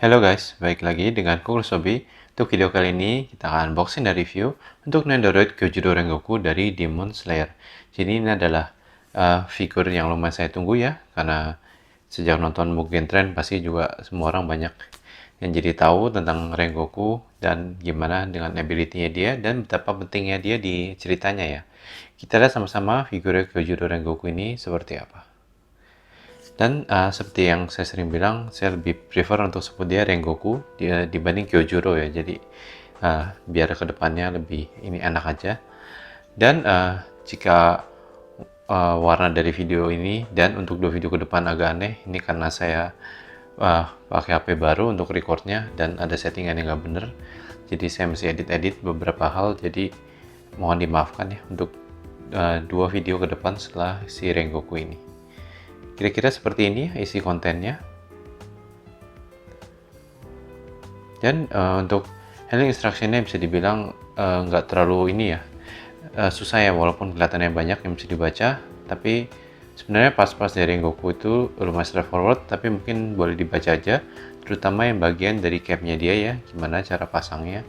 Halo guys, baik lagi dengan Kurosobi. Untuk video kali ini kita akan unboxing dan review untuk Nendoroid Kyojuro Rengoku dari Demon Slayer. Jadi ini adalah figur yang lumayan saya tunggu ya, karena sejak nonton Mugen Train pasti juga semua orang banyak yang jadi tahu tentang Rengoku dan gimana dengan ability-nya dia dan betapa pentingnya dia di ceritanya ya. Kita lihat sama-sama figur Kyojuro Rengoku ini seperti apa. Dan seperti yang saya sering bilang, saya lebih prefer untuk sebut dia Rengoku dibanding Kyojuro ya. Jadi biar kedepannya lebih ini enak aja. Dan jika warna dari video ini dan untuk dua video ke depan agak aneh, ini karena saya pakai HP baru untuk recordnya dan ada settingan yang nggak bener. Jadi saya mesti edit-edit beberapa hal. Jadi mohon dimaafkan ya untuk dua video ke depan setelah si Rengoku ini. Kira-kira seperti ini isi kontennya. Dan untuk handling instruction-nya bisa dibilang nggak terlalu ini ya, susah ya, walaupun kelihatannya banyak yang bisa dibaca, tapi sebenarnya pas-pas dari Goku itu lumayan straightforward, tapi mungkin boleh dibaca aja, terutama yang bagian dari cap-nya dia ya, gimana cara pasangnya,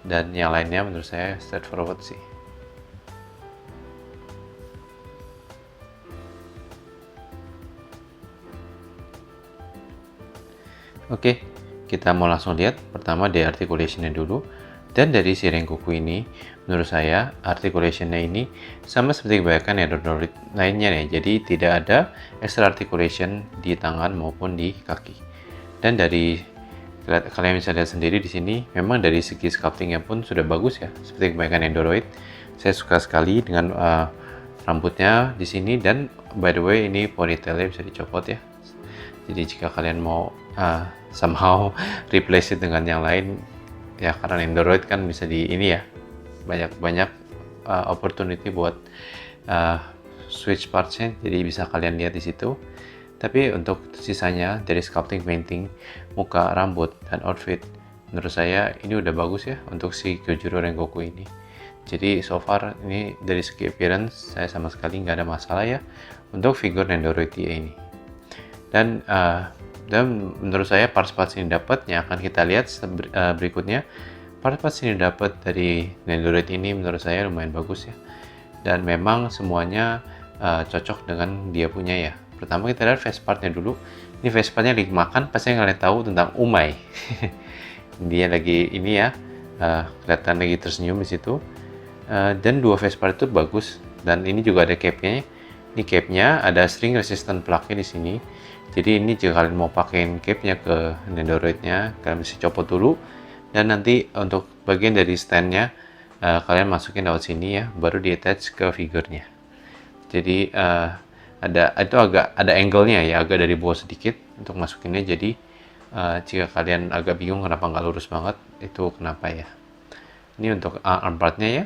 dan yang lainnya menurut saya straightforward sih. Oke, kita mau langsung lihat pertama dari articulation-nya dulu. Dan dari si Rengoku ini, menurut saya articulation-nya ini sama seperti kebanyakan Nendoroid lainnya nih. Jadi tidak ada extra articulation di tangan maupun di kaki. Dan dari kalian bisa lihat sendiri di sini, memang dari segi sculptingnya pun sudah bagus ya, seperti kebanyakan Nendoroid. Saya suka sekali dengan rambutnya di sini, dan by the way ini ponytailnya bisa dicopot ya. Jadi jika kalian mau somehow replace it dengan yang lain ya, karena Nendoroid kan bisa di ini ya, banyak opportunity buat switch partsnya, jadi bisa kalian lihat di situ. Tapi untuk sisanya dari sculpting, painting, muka, rambut, dan outfit, menurut saya ini udah bagus ya untuk si Kyojuro Rengoku ini. Jadi so far ini dari segi appearance saya sama sekali nggak ada masalah ya untuk figur Nendoroid dia ini. Dan menurut saya parts-parts ini dapat yang akan kita lihat berikutnya. Parts-parts ini dapat dari Nendoroid ini menurut saya lumayan bagus ya, dan memang semuanya cocok dengan dia punya ya. Pertama kita lihat face partnya dulu. Ini face partnya lagi makan, pasti kalian tahu tentang Umai. Dia lagi ini ya, kelihatan lagi tersenyum di situ. Dan dua face part itu bagus, dan ini juga ada capnya. Ini capnya ada string resistant plug-nya di sini. Jadi ini jika kalian mau pakein capnya ke Nendoroid-nya, kalian bisa copot dulu, dan nanti untuk bagian dari stand-nya kalian masukin lewat sini ya, baru di attach ke figurnya. Jadi itu agak ada angle-nya ya, agak dari bawah sedikit untuk masukinnya. Jadi jika kalian agak bingung kenapa nggak lurus banget, itu kenapa ya. Ini untuk arm part-nya ya.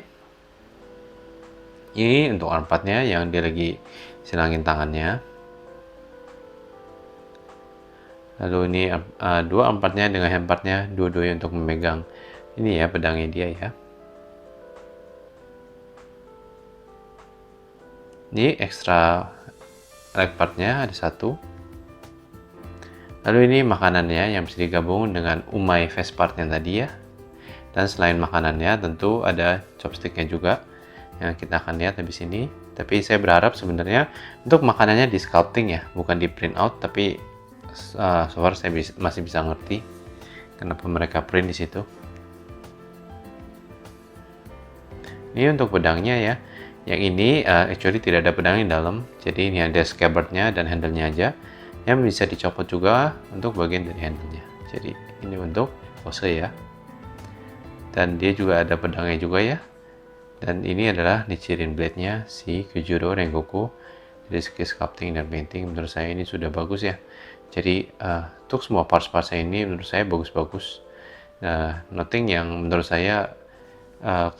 Ini untuk arm part-nya yang dia lagi silangin tangannya. Lalu ini dua arm part-nya dengan hand part-nya, dua-duanya untuk memegang ini ya, pedangnya dia ya. Ini extra leg part-nya ada satu. Lalu ini makanannya yang bisa digabung dengan Umai face part-nya tadi ya. Dan selain makanannya tentu ada chopstick-nya juga yang kita akan lihat habis ini. Tapi saya berharap sebenarnya untuk makanannya di sculpting ya, bukan di print out. Tapi so far saya masih bisa ngerti kenapa mereka print di situ. Ini untuk pedangnya ya. Yang ini actually tidak ada pedang di dalam. Jadi ini ada scabbard-nya dan handle-nya aja, yang bisa dicopot juga untuk bagian dari handle-nya. Jadi ini untuk pose ya. Dan dia juga ada pedangnya juga ya. Dan ini adalah Nichiren blade-nya si Kyojuro Rengoku. Dari segi sculpting dan painting menurut saya ini sudah bagus ya. Jadi untuk semua parts-partsnya ini menurut saya bagus-bagus. Nothing yang menurut saya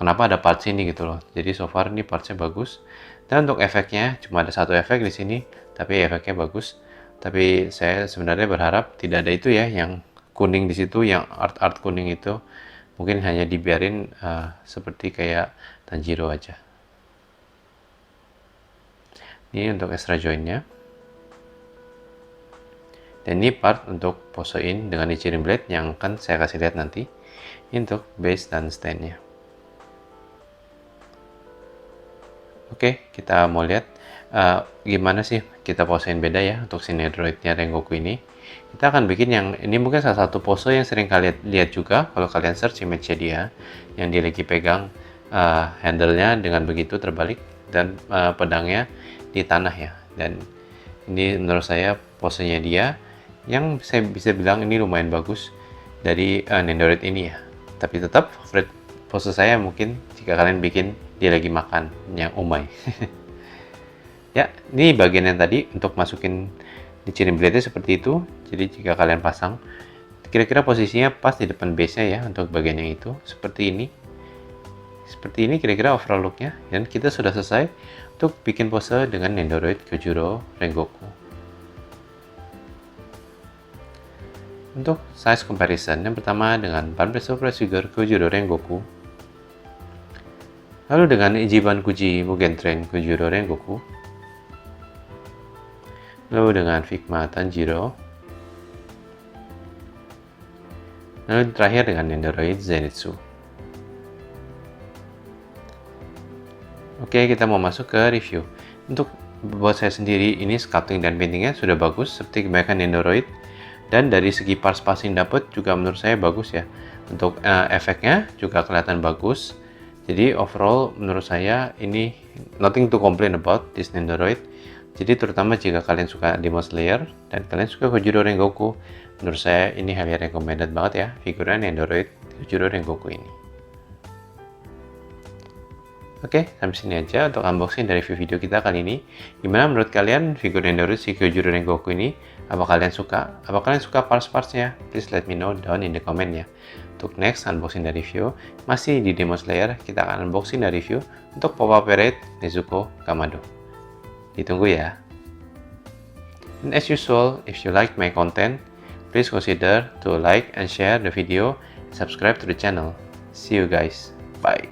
kenapa ada parts ini gitu loh. Jadi so far ini partsnya bagus. Dan untuk efeknya cuma ada satu efek di sini, tapi efeknya bagus. Tapi saya sebenarnya berharap tidak ada itu ya, yang kuning di situ, yang art kuning itu. Mungkin hanya dibiarin seperti kayak Tanjiro aja. Ini untuk extra joint-nya. Dan ini part untuk posein dengan cheering blade yang akan saya kasih lihat nanti untuk base dan standnya. Oke, kita mau lihat gimana sih kita posein beda ya untuk si Nendoroid-nya Rengoku ini. Kita akan bikin yang ini mungkin salah satu pose yang sering kalian lihat juga kalau kalian search image-nya dia, yang dia lagi pegang handle-nya dengan begitu terbalik dan pedangnya di tanah ya. Dan ini menurut saya posenya dia yang saya bisa bilang ini lumayan bagus dari Nendoroid ini ya. Tapi tetap favorit pose saya mungkin jika kalian bikin dia lagi makan yang umai. Ya, ini bagian yang tadi untuk masukin di cheering blade seperti itu. Jadi jika kalian pasang, kira-kira posisinya pas di depan base-nya ya untuk bagian yang itu. Seperti ini. Seperti ini kira-kira overall look-nya. Dan kita sudah selesai untuk bikin pose dengan Nendoroid Kyojuro Rengoku. Untuk size comparison, yang pertama dengan Banpresso Press Figure Kyojuro Rengoku, lalu dengan Ichiban Kuji Mugen Train Kyojuro Rengoku, lalu dengan Figma Tanjiro, lalu terakhir dengan Nendoroid Zenitsu. Oke, kita mau masuk ke review. Untuk buat saya sendiri, ini sculpting dan paintingnya sudah bagus seperti kebanyakan Nendoroid. Dan dari segi parts passing dapat juga menurut saya bagus ya. Untuk efeknya juga kelihatan bagus. Jadi overall menurut saya ini nothing to complain about this Nendoroid. Jadi terutama jika kalian suka Demon Slayer dan kalian suka Kyojuro Rengoku, menurut saya ini highly recommended banget ya figuran Nendoroid Kyojuro Rengoku ini. Oke, sampai sini aja untuk unboxing dari video kita kali ini. Gimana menurut kalian figur Nendoroid si Kyojuro Rengoku ini? Apa kalian suka? Apa kalian suka parts-partsnya? Please let me know down in the comment ya. Untuk next unboxing dan review, masih di Demon Slayer, kita akan unboxing dan review untuk Pop-Up Parade Nezuko Kamado. Ditunggu ya. And as usual, if you like my content, please consider to like and share the video and subscribe to the channel. See you guys. Bye.